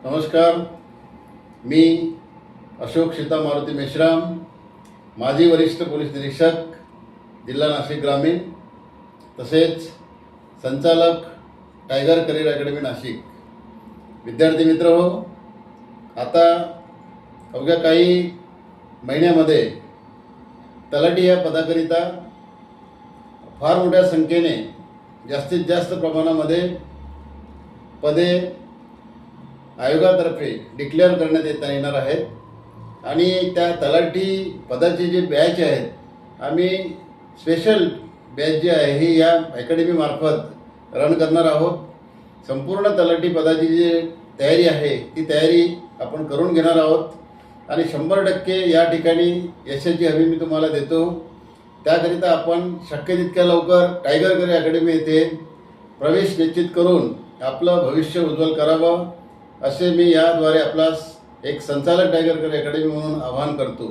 नमस्कार, मी अशोक सीता मारुती मेश्राम, माजी वरिष्ठ पोलीस निरीक्षक, जिल्हा नाशिक ग्रामीण, तसेच संचालक टायगर करियर अकॅडमी नाशिक. विद्यार्थी मित्र हो, आता अवघ्या काही महिन्यामध्ये तलाठी या पदाकरिता फार मोठ्या संख्येने जास्तीत जास्त प्रमाणामध्ये पदे आयोगातर्फे डिक्लेअर करण्यात येणार आहेत आणि त्या तलाठी पदाचे जे बॅच आहेत, आम्ही स्पेशल बॅच जी आहे ही या अकॅडमीमार्फत रन करणार आहोत. संपूर्ण तलाठी पदाची जी तयारी आहे ती तयारी आपण करून घेणार आहोत आणि 100% या ठिकाणी यशाची हमी मी तुम्हाला देतो. त्याकरिता आपण शक्य तितक्या लवकर टायगर करियर अकॅडमी येथे प्रवेश निश्चित करून आपलं भविष्य उज्ज्वल करावं, असे मी याद्वारे आपल्यास एक संचालक टायगर करियर अकॅडमी म्हणून आवाहन करतो.